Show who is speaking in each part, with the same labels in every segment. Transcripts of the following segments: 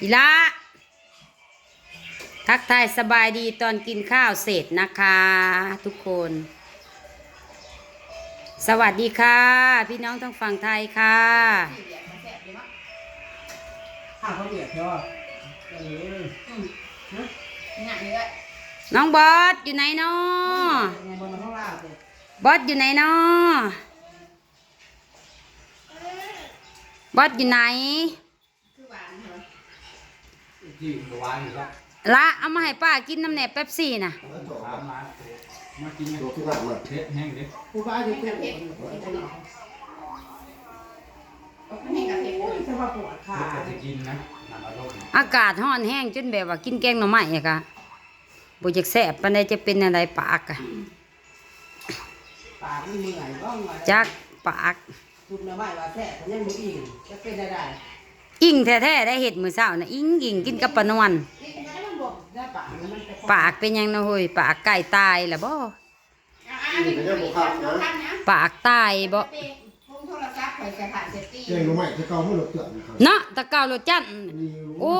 Speaker 1: อีละทักทายสบายดีตอนกินข้าวเสร็จนะคะทุกคน สวัสดีค่ะพี่น้องทั้งฝั่งไทยค่ะ
Speaker 2: ข้าวเขาเบียดเนาะ
Speaker 1: น้องบอสอยู่ไหนเนาะบอสอยู่ไหนเนาะบอสอยู่ไหนละเอามาให้ป้ากินน้ำแหนบเป๊ปซี่น่ะ
Speaker 3: มากินตัวที่บ้านมาเทสแห้งดิ
Speaker 2: ผู้บ้าอยู่ที่จะมาปวดขา
Speaker 3: จะกินนะน้ำอารมณ์
Speaker 1: อากาศร้อนแห้งจนแบบว่ากินแกงหน่อไม้อะค่ะบ่อยากแซ่บปานใดจะเป็นอะไรปากอะ
Speaker 2: ปากมันเหนื่อยบ้าง
Speaker 1: จักปาก
Speaker 2: ทุบน้ำใบว่าแท้แต่ยังไม่อิ่มจะเป็นได้
Speaker 1: อิงแท้ๆได้เห็ดมื้อเช้าน่ะอิงกินกับปลานวล
Speaker 2: อิ่มแล้วมันบอกได้ปากมันจะ
Speaker 1: ปากเป็นหยังนะเฮ้ยปากไก่ตายล่ะบ่
Speaker 3: นี่ก็ยังบุกขับนะ
Speaker 1: ปากตายบ่
Speaker 2: โทรศัพท์คอยจะผ่านเซฟตี้
Speaker 3: เก่งรู้ไหมจะเกาไม่หลบเตือนครับ
Speaker 1: เนาะตะเการถจันทร์โอ้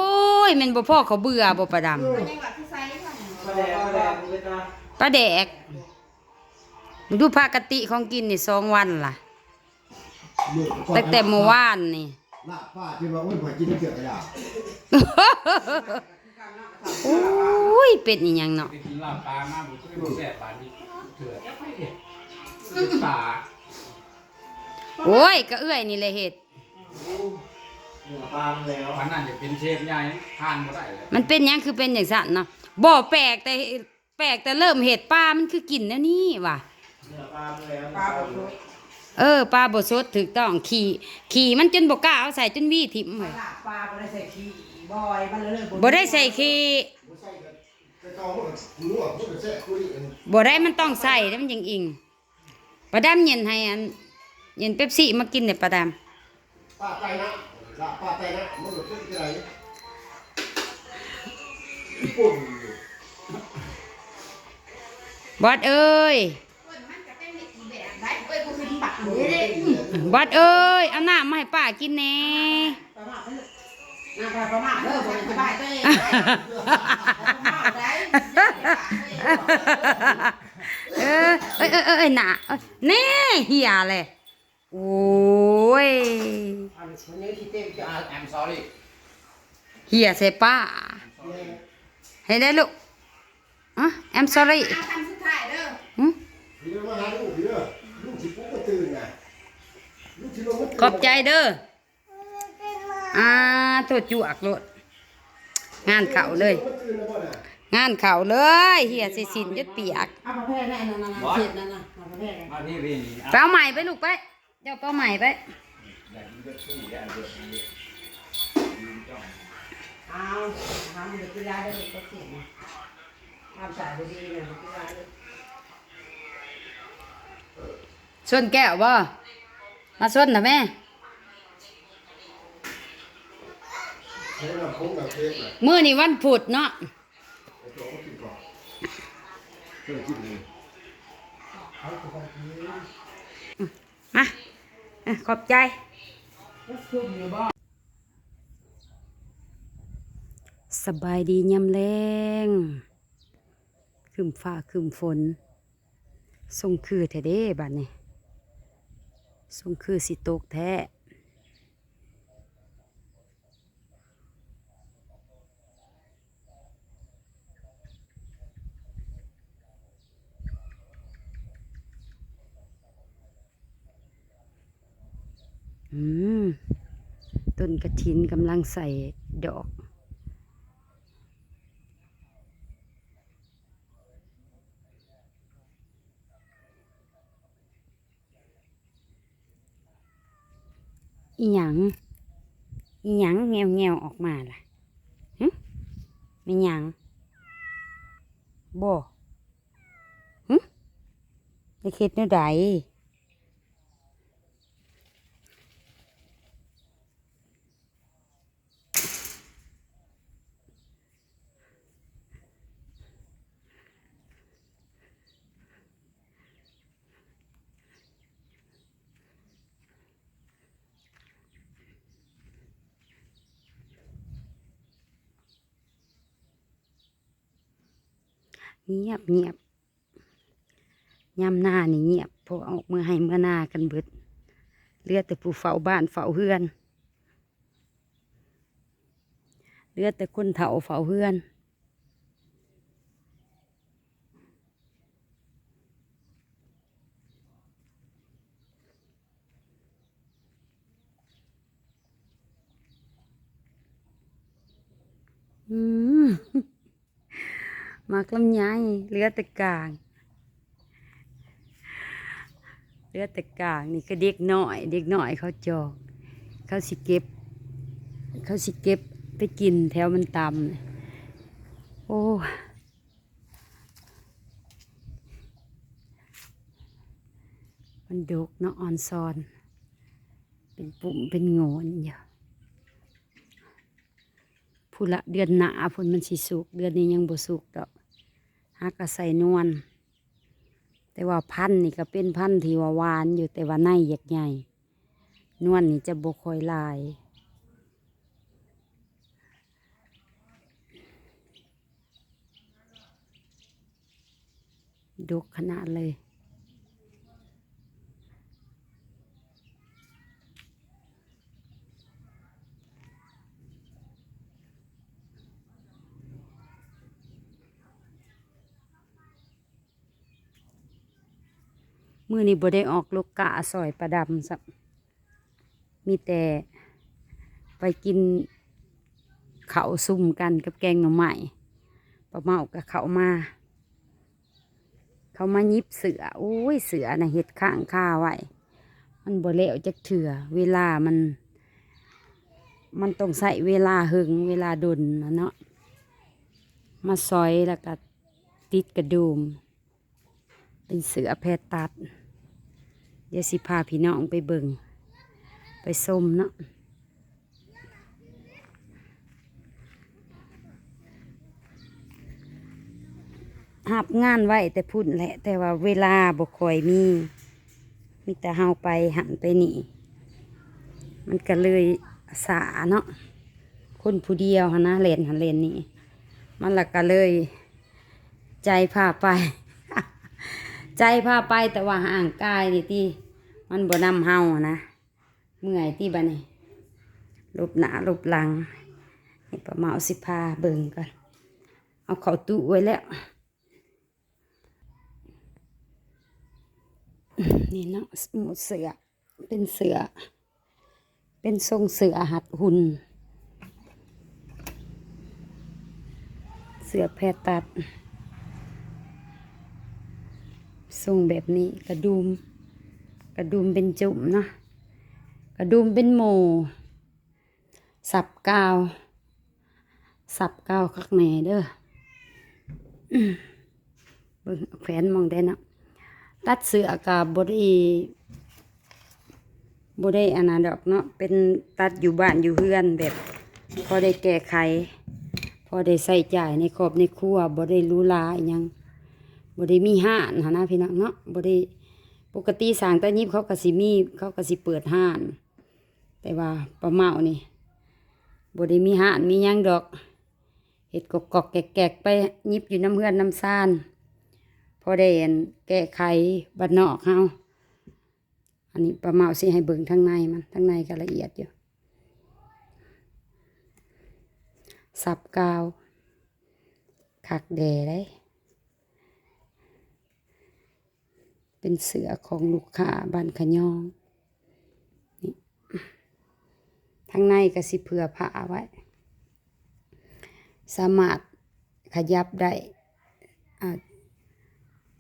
Speaker 1: ยแม่นบ่พ่อเขาเบื่อบ่ประดำ
Speaker 2: ยังหลับที่ไซส์ค่ะ
Speaker 1: ปลาแดกมึงดูปกติของกินนี่2 วันล่ะตั้งแต่เมื่อวานนี่
Speaker 3: ลาบป้าที่ว่าโอ้ยพอกินเกลือกระดาษ
Speaker 1: โอ้ยเป็ดอีหยังเนาะ
Speaker 4: ไปกินลาบปลามาบุกไปแซ่บปลาดิเถื่อนปลา
Speaker 1: โอ้ยก็เอื้อยนี่แหละเฮ็ด
Speaker 3: ปลาแล้ว
Speaker 4: ปลานั่นจะเป็นเชฟใหญ่ทานบ่ได้เลย
Speaker 1: มันเป็นหยังคือเป็นอย่างสั่นเนาะบ่แปลกแต่เริ่มเห็ดปลามันคือกินแล้วนี่ว่ะ
Speaker 3: ปลาแล้ว
Speaker 2: ปลาบอก
Speaker 1: ปลาบดสดถูกต้องขี่มันจนบ่กล้าเอาใส่จนวีถิ่มเลย
Speaker 2: ปลาไม่ได้ใส่ขี้บอยมันเลย
Speaker 1: บ่ได้ใส่ขี่
Speaker 3: ไม่ใช่จะเกาไม่หลบรู้ว่าพูดแซ่คุย
Speaker 1: บ่ได้มันต้องใส่แล้วมันยังอิงประดำเย็นให้อันเย็นเป๊ปซี่มากินเนี่ยประด
Speaker 3: ป้าไตนะลาบป้าไตนะมันหลบที่ไหนปุ่น
Speaker 1: ำบอดเอ้ยบอดเอ้ยเอาน้ำมาให้ป้ากินแหน่
Speaker 2: ประมาทเลิกสบายตัวเอง
Speaker 1: หนาแน่เหียเลยโอ้ย
Speaker 2: วันนี้ที่เต็มจะ
Speaker 4: I'm sorry
Speaker 1: เหียใส่ป้าให้ได้ลูกอ่ะ I'm sorry
Speaker 2: คำสุดท้ายเด้อ
Speaker 3: พี่เรื่องมาหาลูกพี่เรื่องลูกที่ปุ๊บก็ตื่นนะลูกที่ลงก็
Speaker 1: ขอบใจเด้อโทษจุกโลดงานเข่าเลย
Speaker 3: ตื่นแล้วบ่น่ะ
Speaker 1: งานเข่าเลยเหียใส่สินยัดเปียก
Speaker 2: เอาประเภทนั่นนั่นเจ็ดนั่นน่ะเอาประเภท
Speaker 4: มาที่นี่
Speaker 1: ไปเอาใหม่ไปลูกไปเดี๋ยวไปเอาใหม่ไป
Speaker 2: เอาทำเด็กกีฬาได้เด็กก็เก่งทำสายดีๆเนี่ยเด็กกีฬาเลย
Speaker 1: ส่วนแก้วบ่มาส่วนนะแม่
Speaker 3: ใช้น้ำพุแบบเทปน่ะ
Speaker 1: มื้อนี้วันพุธเนาะ
Speaker 3: ไอ้ตัวก็กินก่อนเพื่อกินเลย
Speaker 1: มาขอบใจสบายดียามแลงครึมฟ้าครึมฝนส่งคือแท้เด้บัดนี้ส่งคือสิตกแท้ต้นกระถินกำลังใส่ดอกอีหยังแงวออกมาล่ะไม่หยังบ่ได้เฮ็ดแนวใด เงียบเงียบยามหน้านี่เงียบเพอออกเมื่อให้เมื่อหน้ากันเบิดเหลือแต่ผู้เฝ้าบ้านเฝ้าเฮือนเหลือแต่คนเฒ่าเฝ้าเฮือนอืม หมากลำไยเหลือแต่กลางเหลือแต่กลางนี่ก็เด็กน้อยเด็กน้อยเขาจอกเขาสิเก็บไปกินแถวมันตำโอ้มันดกเนาะอ่อนซอนเป็นปุ่มเป็นโงนอยู่ผู้ละเดือนหนาพุ่นมันสิสุกเดือนนี้ยังบ่สุกดอกหากระใส่นวลแต่ว่าพันธุ์นี่ก็เป็นพันธุ์ที่ว่าหวานอยู่แต่ว่าในใหญ่นวลนี่จะบ่ค่อยลายดกขนาดเลยมื้อนี้บ่ได้ออกลูกกะซอยประดำสักมีแต่ไปกินข้าวซุ่มกันกับแกงหน่อไม้ป้าเมากับเขามายิบเสือโอ้ยเสือน่ะเห็ดข้างข้าไว้มันบ่แล้วจักเถื่อเวลามันต้องใส่เวลาหึงเวลาดนนะเนาะมาซอยแล้วก็ติดกระดุมเป็นเสือแพรตัดเดี๋ยวสิพาพี่น้องไปเบิ่งไปส้มเนาะหับงานไว้แต่พุ่นแหละแต่ว่าเวลาบ่ค่อยมีแต่เฮาไปหันไปนี่มันก็เลยสาเนาะคนผู้เดียวนะเล่นหันเล่นนี่มันละก็เลยใจพาไป ใจพาไปแต่ว่าห่างกายนี่ที่มันบ่นำเฮานะเมื่อยที่บ้านนี่ลบหน้าลบหลังให้ป้าเมาสิพาเบิ่งก่อนเอาเข้าตู้ไว้แล้วนี่เนาะหมดเสือเป็นเสือเป็นทรงเสือหัดหุ่นเสือแพรตัดทรงแบบนี้กระดุมเป็นจุ่มเนาะกระดุมเป็นโมสับกาวคักแหน่เด้อเบิ่งแขวนมองได้เนาะตัดเสือกับบได้อันนั้นดอกเนาะเป็นตัดอยู่บ้านอยู่เฮือนแบบพอได้แก้ไขพอได้ใส่จ่ายในครอบในครัวบ่ได้หรูหราอิหยังบ่ได้มีห้านหนะพี่น้องเนาะบ่ได้ปกติสร้างตะยิบเขาก็สิเปิดห้านแต่ว่าป้าเมานี่บ่ได้มีห้านมีหยังดอกเฮ็ดกอกๆแกกๆไปยิบอยู่น้ำเฮือนน้ำซ่านพอได้แก้ไขบ้านนอกเฮาอันนี้ป้าเมาสิให้เบิ่งทางในก็ละเอียดอยู่สับกาวคักแด่เลยเป็นเสือของลูกค้าบ้านขะยองนี่ทางในก็สิเผื่อผ้าไว้สามารถขยับได้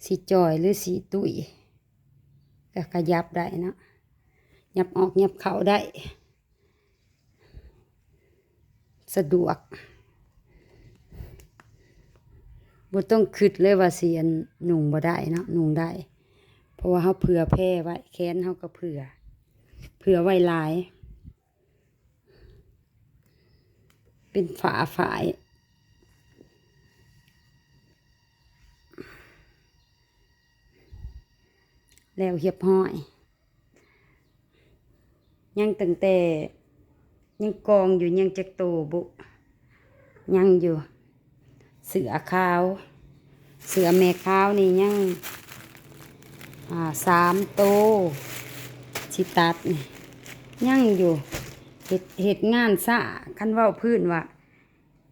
Speaker 1: สีจอยหรือสีตุ้ยก็ขยับได้นะยับออกยับเข้าได้สะดวกบ่ต้องคิดเลยว่าเสียนหนุ่งบ่ได้เนาะหนุ่งได้เพราะว่าเขาเผื่อแพร่ไว้แขนเขาก็เผื่อไว้หลายเป็นฝายแล้วเหียบห้อยยังตั้งแต่ยังกองอยู่ยังจักโตบุยังอยู่เสือขาว เสือแม่ขาวนี่ยัง3 โตชิตัดนี่ยังอยู่เห็ดงานซะคันเว้าพื้นว่า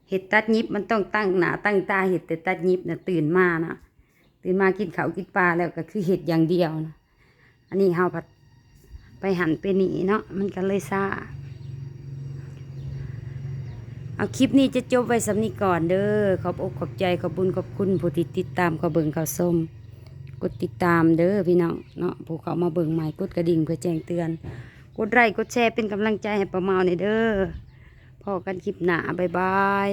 Speaker 1: เห็ดตัดยิบมันต้องตั้งหน้าตั้งตาเห็ดแต่ตัดยิบน่ะตื่นมากินข้าวกินปลาแล้วก็คือเห็ดอย่างเดียวนะอันนี้เฮาผัดไปหั่นไปหนีเนาะมันก็เลยซ่าเอาคลิปนี้จะจบไว้สำนี้ก่อนเด้อขอบอกขอบใจขอบบุญขอบคุณผู้ที่ติดตามเขาเบิ่งเขาส้มกดติดตามเด้อพี่น้องเนาะผู้เขามาเบิ่งใหม่กดกระดิ่งเพื่อแจ้งเตือนกดไลค์กดแชร์เป็นกำลังใจให้ป้าเมาในเด้อพอกันคลิปหน้าบ๊ายบาย